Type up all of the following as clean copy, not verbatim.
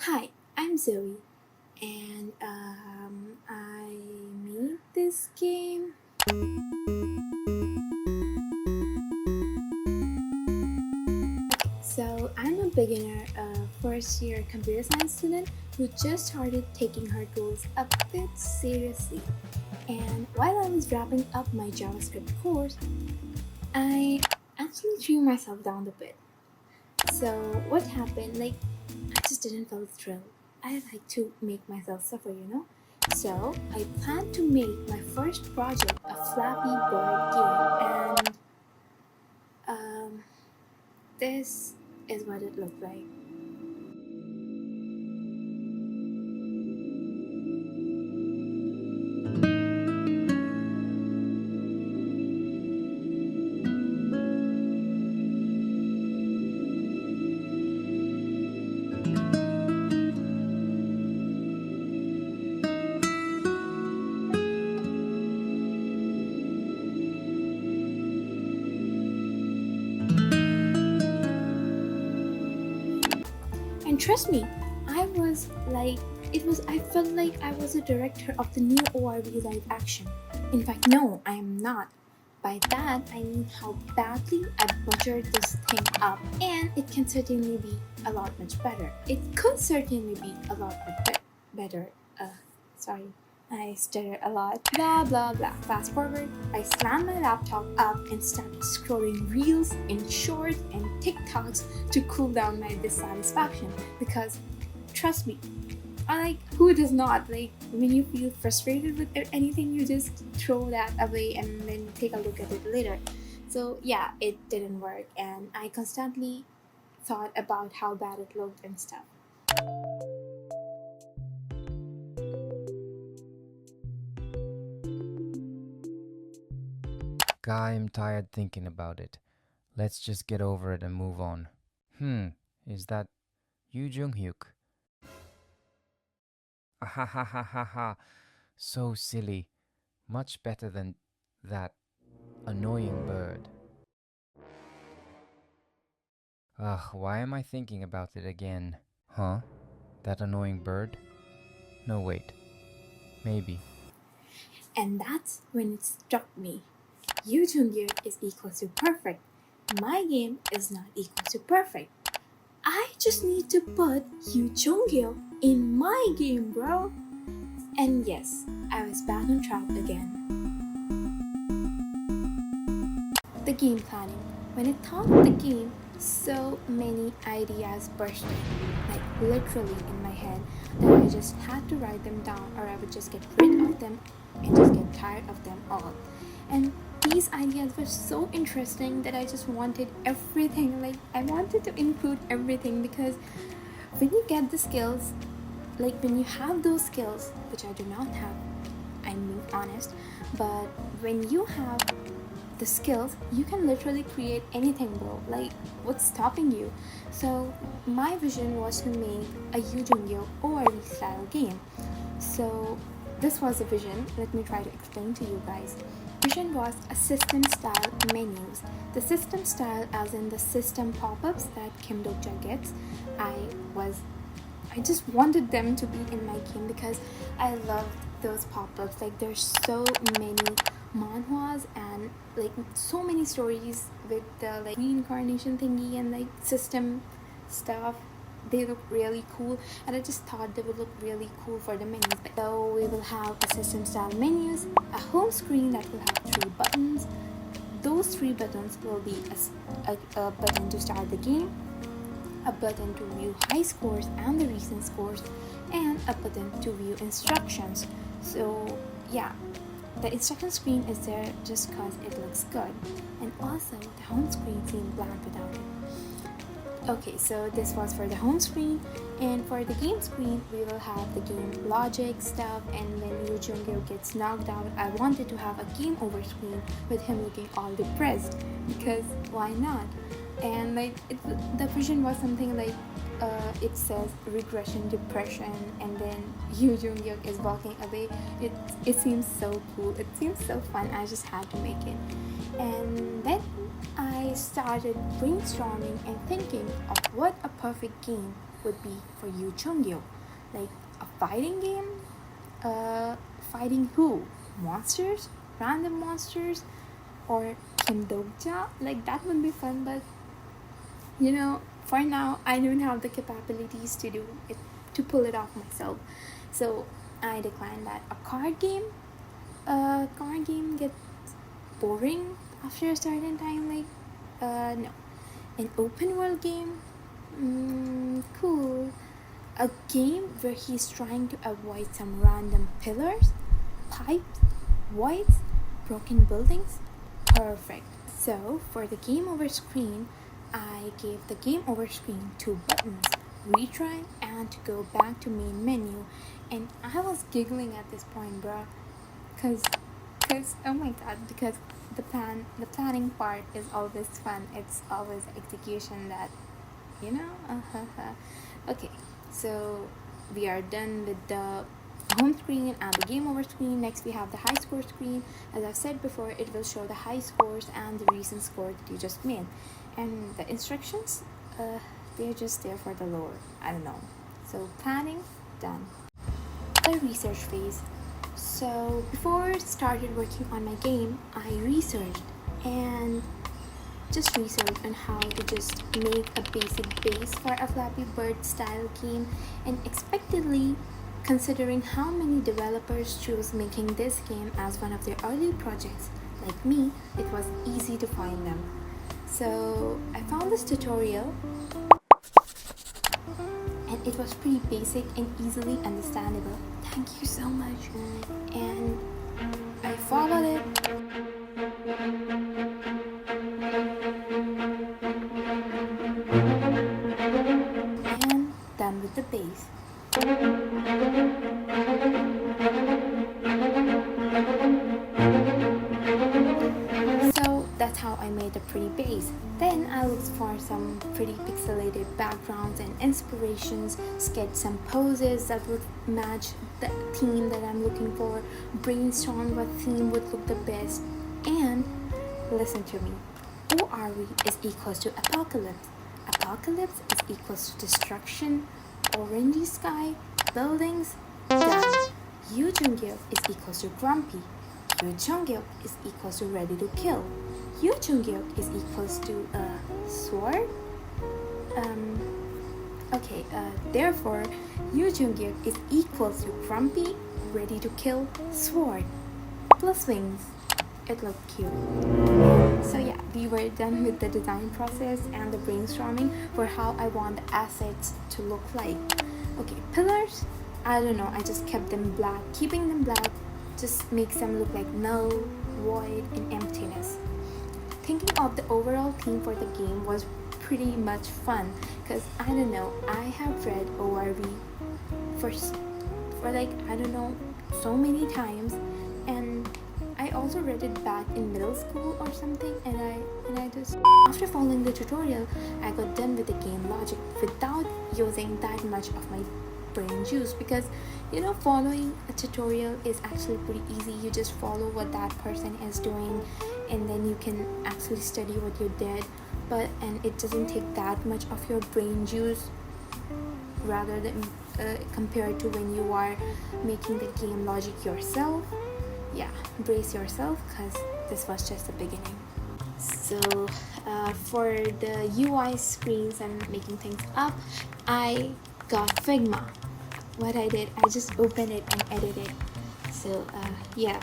Hi, I'm Zoe, and I made this game. So I'm a beginner, first year computer science student who just started taking her tools a bit seriously. And while I was wrapping up my JavaScript course, I actually threw myself down the pit. So what happened? I just didn't feel thrilled. I like to make myself suffer. So I planned to make my first project a Flappy Bird game, and this is what it looked like. And trust me, I was like, I felt like I was a director of the new ORV live action. In fact, no, I am not. By that, I mean how badly I butchered this thing up, and it can certainly be a lot much better. It could certainly be a lot much better. Sorry, I stutter a lot. Blah blah blah. Fast forward, I slammed my laptop up and started scrolling reels and shorts and TikToks to cool down my dissatisfaction. Because, trust me, who does not? When you feel frustrated with anything, you just throw that away and then take a look at it later. So yeah, it didn't work, and I constantly thought about how bad it looked and stuff. Guy, I'm tired thinking about it. Let's just get over it and move on. Is that you, Jung-hyuk? Ahahahaha. So silly. Much better than that annoying bird. Ugh, why am I thinking about it again? Huh? That annoying bird? No, wait. Maybe. And that's when it struck me. Yu Jung is equal to perfect. My game is not equal to perfect. I just need to put Yu Jung in my game, bro. And yes, I was back on track again. The game planning. When I thought of the game, so many ideas burst in, like literally in my head, that I just had to write them down or I would just get rid of them and just get tired of them all. And these ideas were so interesting that I just wanted everything. I wanted to include everything because when you get the skills, when you have those skills, which I do not have, I'm being honest, but when you have the skills, you can literally create anything, bro. What's stopping you? So my vision was to make a Yu Jung ORV style game. So this was the vision. Let me try to explain to you guys. Vision was a system style menus. The system style as in the system pop-ups that Kim Dokja gets. I just wanted them to be in my game because I love those pop-ups. There's so many manhwas and so many stories with the reincarnation thingy and system stuff. They look really cool, and I just thought they would look really cool for the menus. So we will have a system style menus, a home screen that will have 3 buttons. Those 3 buttons will be a button to start the game, a button to view high scores and the recent scores, and a button to view instructions. So yeah, the instruction screen is there just because it looks good, and also the home screen seemed blank without it. Okay, so this was for the home screen, and for the game screen, we will have the game logic stuff, and when Yu Jung gets knocked out, I wanted to have a game over screen with him looking all depressed, because why not? And the vision was something it says regression depression, and then Yu Jung is walking away. It seems so cool, it seems so fun. I just had to make it. And then I started brainstorming and thinking of what a perfect game would be for you, Chungyo. Like a fighting game? Fighting who? Monsters? Random monsters? Or Kim Dogja? Like that would be fun, but for now I don't have the capabilities to do it, to pull it off myself. So I declined that. A card game? A card game gets boring after a certain time. Like, no. An open world game? Cool. A game where he's trying to avoid some random pillars, pipes, voids, broken buildings? Perfect. So for the game over screen, I gave the game over screen 2 buttons: retry and to go back to main menu. And I was giggling at this point, bruh, cause oh my god, because the planning part is always fun. It's always execution that okay, so we are done with the home screen and the game over screen. Next we have the high score screen. As I've said before, it will show the high scores and the recent score that you just made, and the instructions, they're just there for the lore. I don't know. So planning done. The research phase. So before I started working on my game, I researched on how to just make a basic base for a Flappy Bird style game, and expectedly, considering how many developers choose making this game as one of their early projects, like me, it was easy to find them. So I found this tutorial, and it was pretty basic and easily understandable. Thank you so much. And I followed it. And done with the base. So that's how I made a pretty base. Then I looked for some pretty pixelated backgrounds and inspirations, sketched some poses that would match the theme that I'm looking for, brainstorm what theme would look the best, and listen to me. ORV is equals to apocalypse. Apocalypse is equals to destruction, orangey sky, buildings, done. Yu Jungil is equals to grumpy. Yu Jungil is equals to ready to kill. Yu Jungil is equals to a sword. Therefore, Yu Jungil is equals to grumpy, ready to kill, sword, plus wings. It looked cute. So yeah, we were done with the design process and the brainstorming for how I want the assets to look like. Okay, pillars, I don't know, I just kept them black. Keeping them black just makes them look like null, void, and emptiness. Thinking of the overall theme for the game was pretty much fun, because I don't know, I have read ORV for like, I don't know, so many times, and I also read it back in middle school or something, and I just, after following the tutorial, I got done with the game logic without using that much of my brain juice, because following a tutorial is actually pretty easy. You just follow what that person is doing, and then you can actually study what you did, and it doesn't take that much of your brain juice, rather than compared to when you are making the game logic yourself. Yeah, brace yourself, because this was just the beginning. So for the UI screens and making things up, I got Figma. What I did, I just opened it and edited. So yeah.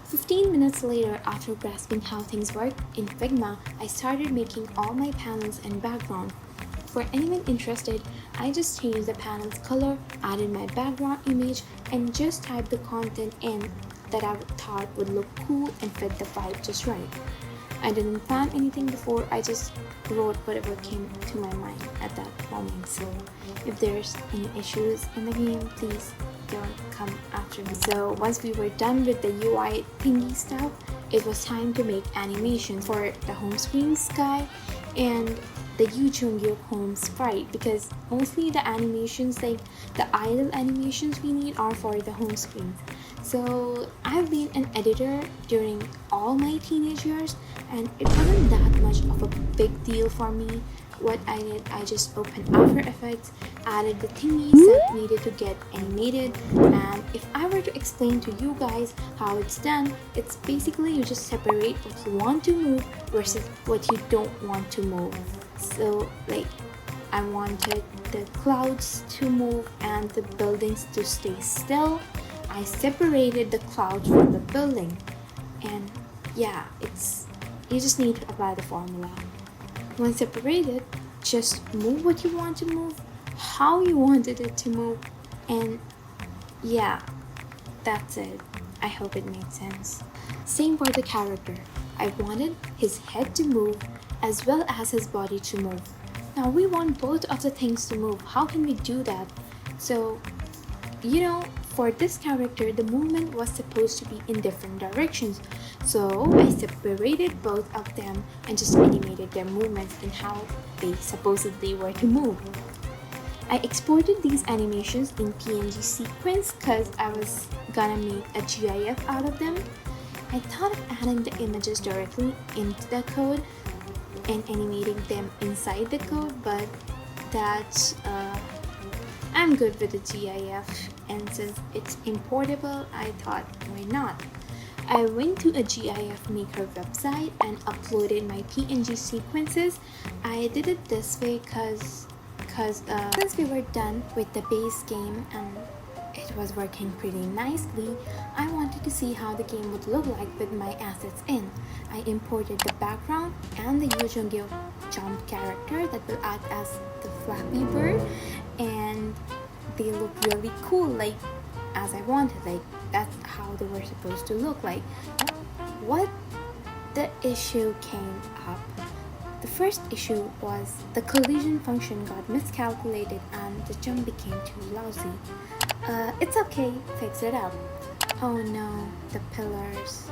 15 minutes later, after grasping how things work in Figma, I started making all my panels and background. For anyone interested, I just changed the panel's color, added my background image, and just typed the content in that I thought would look cool and fit the vibe just right. I didn't plan anything before, I just wrote whatever came to my mind at that moment. So if there's any issues in the game, please don't come after me. So once we were done with the UI thingy stuff, it was time to make animations for the home screen sky and the Yu Chungyuk home sprite, because mostly the animations, like the idle animations we need, are for the home screens. So I've been an editor during all my teenage years, and it wasn't that much of a big deal for me. What I did, I just opened After Effects, added the thingies that needed to get animated, and if I were to explain to you guys how it's done, it's basically you just separate what you want to move versus what you don't want to move. So like, I wanted the clouds to move and the buildings to stay still. I separated the clouds from the building, and yeah, you just need to apply the formula. When separated, just move what you want to move, how you wanted it to move, and yeah, that's it. I hope it made sense. Same for the character. I wanted his head to move as well as his body to move. Now we want both of the things to move. How can we do that? So, for this character, the movement was supposed to be in different directions. So I separated both of them and just animated their movements and how they supposedly were to move. I exported these animations in PNG sequence because I was gonna make a GIF out of them. I thought of adding the images directly into the code and animating them inside the code, but I'm good with the GIF, and since it's importable, I thought, why not? I went to a GIF maker website and uploaded my PNG sequences. I did it this way because since we were done with the base game and it was working pretty nicely, I wanted to see how the game would look like with my assets in. I imported the background and the Yu Jung-gyo jump character that will act as the flappy bird, and they look really cool, like as I wanted. Like that's how they were supposed to look like. What the issue came up. The first issue was the collision function got miscalculated and the jump became too lousy. It's okay, fix it up. Oh no, the pillars.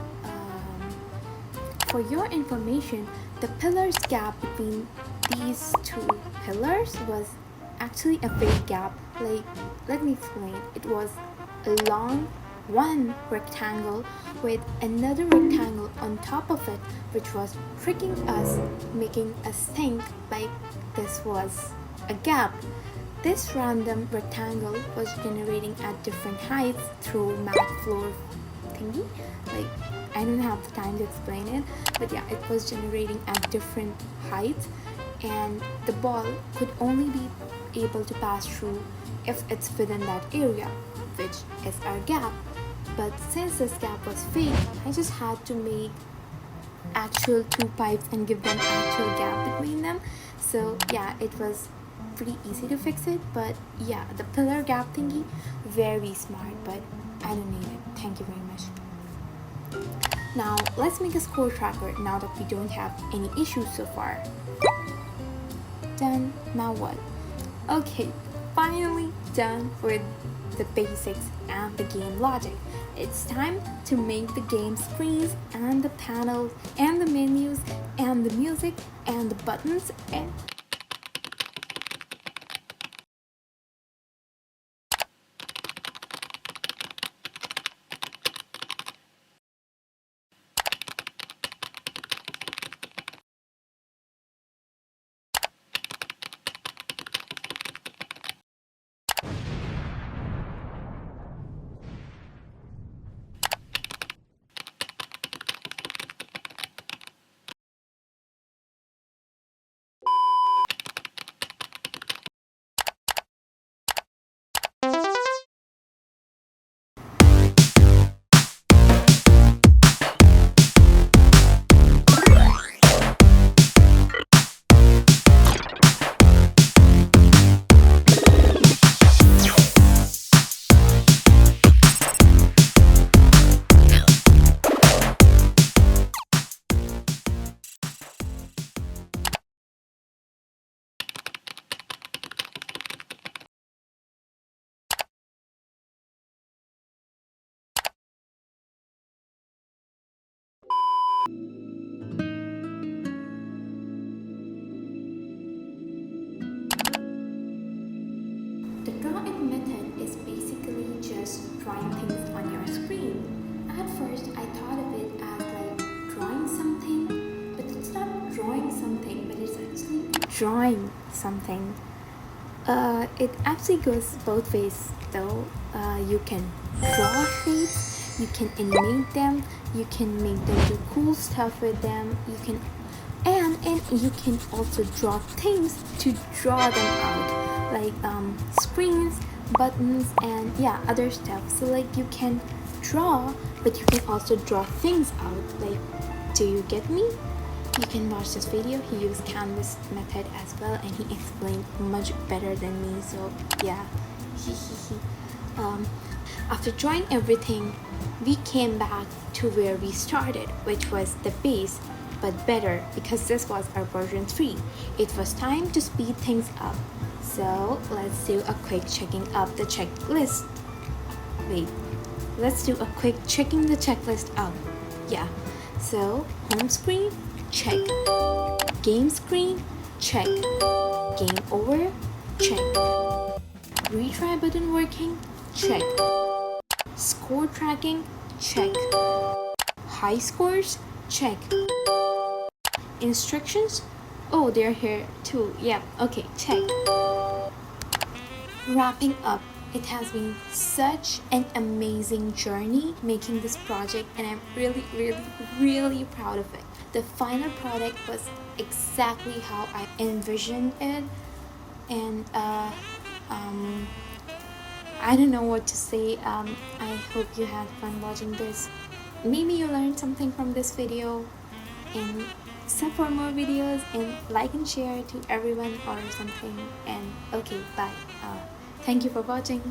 For your information, the pillars gap between these two pillars was actually a big gap. Like, let me explain. It was a long one rectangle with another rectangle on top of it, which was tricking us, making us think like this was a gap. This random rectangle was generating at different heights through Matplotlib thingy. Like, I don't have the time to explain it, but yeah, it was generating at different heights, and the ball could only be able to pass through if it's within that area, which is our gap. But since this gap was fake, I just had to make actual two pipes and give them actual gap between them. So yeah, it was pretty easy to fix it. But yeah, the pillar gap thingy, very smart, but I don't need it. Thank you very much. Now let's make a score tracker now that we don't have any issues so far. Done. Now what? Okay, finally done with the basics and the game logic. It's time to make the game screens and the panels and the menus and the music and the buttons and drawing something. It actually goes both ways though. You can draw shapes, you can animate them, you can make them do cool stuff with them, you can and you can also draw things to draw them out, like screens, buttons, and yeah, other stuff. So like you can draw, but you can also draw things out. Like, do you get me? You can watch this video. He used canvas method as well, and he explained much better than me. So yeah, after drawing everything, we came back to where we started, which was the base, but better because this was our version 3. It was time to speed things up. So let's do a quick checking up the checklist. Wait, let's do a quick checking the checklist up. Yeah, so home screen, check. Game screen, check. Game over, check. Retry button working, check. Score tracking, check. High scores, check. Instructions, oh, they're here too. Yeah, okay, check. Wrapping up, it has been such an amazing journey making this project, and I'm really proud of it. The final product was exactly how I envisioned it, and I don't know what to say. I hope you had fun watching this. Maybe you learned something from this video, and sub for more videos, and like and share to everyone or something. And okay, bye. Thank you for watching.